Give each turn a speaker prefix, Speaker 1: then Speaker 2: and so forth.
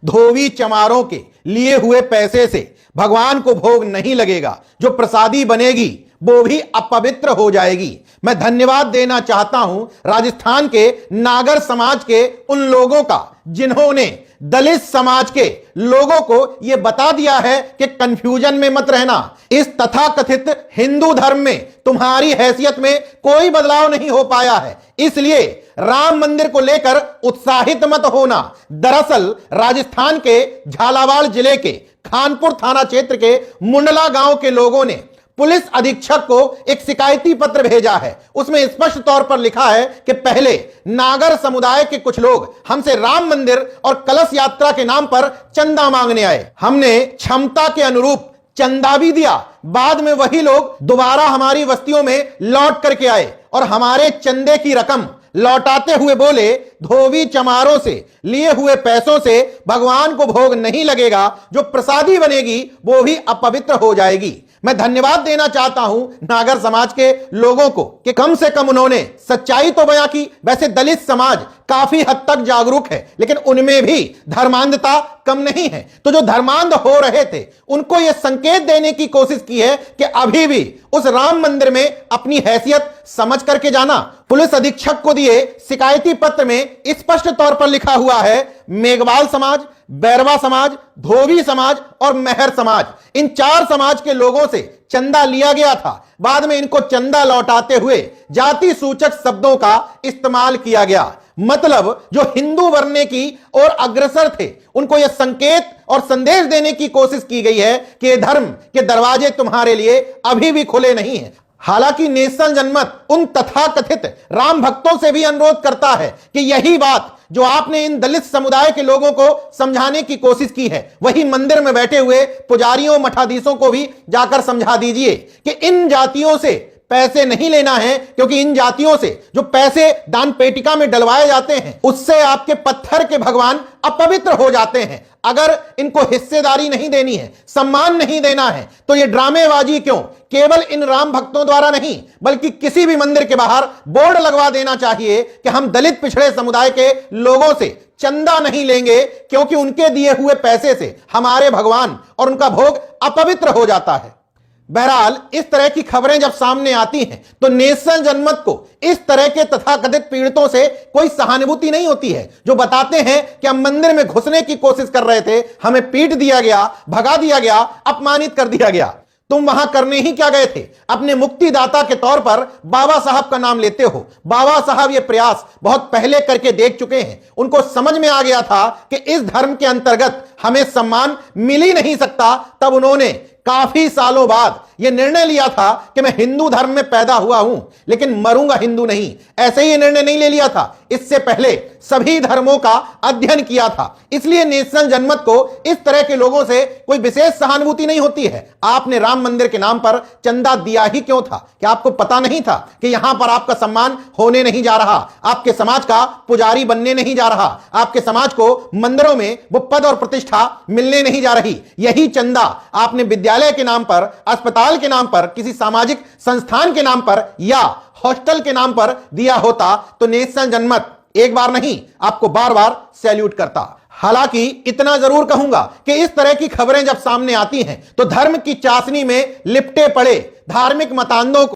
Speaker 1: धोबी चमारों के लिए हुए पैसे से भगवान को भोग नहीं लगेगा, जो प्रसादी बनेगी वो भी अपवित्र हो जाएगी। मैं धन्यवाद देना चाहता हूं राजस्थान के नागर समाज के उन लोगों का जिन्होंने दलित समाज के लोगों को यह बता दिया है कि कंफ्यूजन में मत रहना, इस तथाकथित हिंदू धर्म में तुम्हारी हैसियत में कोई बदलाव नहीं हो पाया है, इसलिए राम मंदिर को लेकर उत्साहित मत होना। दरअसल राजस्थान के झालावाड़ जिले के खानपुर थाना क्षेत्र के मुंडला गांव के लोगों ने पुलिस अधीक्षक को एक शिकायती पत्र भेजा है। उसमें स्पष्ट तौर पर लिखा है कि पहले नागर समुदाय के कुछ लोग हमसे राम मंदिर और कलश यात्रा के नाम पर चंदा मांगने आए। हमने क्षमता के अनुरूप चंदा भी दिया। बाद में वही लोग दोबारा हमारी बस्तियों में लौट करके आए और हमारे चंदे की रकम लौटाते हुए बोले, धोबी चमारों से लिए हुए पैसों से भगवान को भोग नहीं लगेगा, जो प्रसादी बनेगी वो भी अपवित्र हो जाएगी। मैं धन्यवाद देना चाहता हूं नागर समाज के लोगों को कि कम से कम उन्होंने सच्चाई तो बयां की। वैसे दलित समाज काफी हद तक जागरूक है, लेकिन उनमें भी धर्मांधता कम नहीं है। तो जो धर्मांध हो रहे थे उनको यह संकेत देने की कोशिश की है कि अभी भी उस राम मंदिर में अपनी हैसियत समझ करके जाना। पुलिस अधीक्षक को दिए शिकायती पत्र में स्पष्ट तौर पर लिखा हुआ है, मेघवाल समाज, बैरवा समाज, धोबी समाज और मेहर समाज, इन 4 समाज के लोगों से चंदा लिया गया था। बाद में इनको चंदा लौटाते हुए जाति सूचक शब्दों का इस्तेमाल किया गया। मतलब जो हिंदू बनने की ओर अग्रसर थे उनको यह संकेत और संदेश देने की कोशिश की गई है कि ये धर्म के दरवाजे तुम्हारे लिए अभी भी खुले नहीं हैं। हालांकि नेशनल जनमत उन तथाकथित राम भक्तों से भी अनुरोध करता है कि यही बात जो आपने इन दलित समुदाय के लोगों को समझाने की कोशिश की है, वही मंदिर में बैठे हुए पुजारियों मठाधीशों को भी जाकर समझा दीजिए कि इन जातियों से पैसे नहीं लेना है, क्योंकि इन जातियों से जो पैसे दान पेटिका में डलवाए जाते हैं उससे आपके पत्थर के भगवान अपवित्र हो जाते हैं। अगर इनको हिस्सेदारी नहीं देनी है, सम्मान नहीं देना है, तो ये ड्रामेबाजी क्यों केवल इन राम भक्तों द्वारा नहीं बल्कि किसी भी मंदिर के बाहर बोर्ड लगवा देना चाहिए कि हम दलित पिछड़े समुदाय के लोगों से चंदा नहीं लेंगे, क्योंकि उनके दिए हुए पैसे से हमारे भगवान और उनका भोग अपवित्र हो जाता है। बहरहाल इस तरह की खबरें जब सामने आती हैं तो नेशनल जनमत को इस तरह के तथाकथित पीड़ितों से कोई सहानुभूति नहीं होती है, जो बताते हैं कि हम मंदिर में घुसने की कोशिश कर रहे थे, हमें पीट दिया गया, भगा दिया गया, अपमानित कर दिया गया। तुम वहां करने ही क्या गए थे? अपने मुक्तिदाता के तौर पर बाबा साहब का नाम लेते हो। बाबा साहब ये प्रयास बहुत पहले करके देख चुके हैं। उनको समझ में आ गया था कि इस धर्म के अंतर्गत हमें सम्मान मिल ही नहीं सकता। तब उन्होंने काफी सालों बाद यह निर्णय लिया था कि मैं हिंदू धर्म में पैदा हुआ हूं लेकिन मरूंगा हिंदू नहीं। ऐसे ही निर्णय नहीं ले लिया था, इससे पहले सभी धर्मों का अध्ययन किया था। इसलिए नेशनल जनमत को इस तरह के लोगों से कोई विशेष सहानुभूति नहीं होती है। आपने राम मंदिर के नाम पर चंदा दिया ही क्यों था? क्या आपको पता नहीं था कि यहां पर आपका सम्मान होने नहीं जा रहा, आपके समाज का पुजारी बनने नहीं जा रहा, आपके समाज को मंदिरों में वो पद और प्रतिष्ठा मिलने नहीं जा रही? यही चंदा आपने विद्यालय के नाम पर, अस्पताल के नाम पर, किसी सामाजिक संस्थान के नाम पर या हॉस्टल के नाम पर दिया होता तो नेशनल जनमत एक बार नहीं आपको बार बार सैल्यूट करता। हालांकि इतना जरूर कहूंगा कि इस तरह की खबरें जब सामने आती हैं तो धर्म की चाशनी में लिपटे पड़े धार्मिक मतांधों को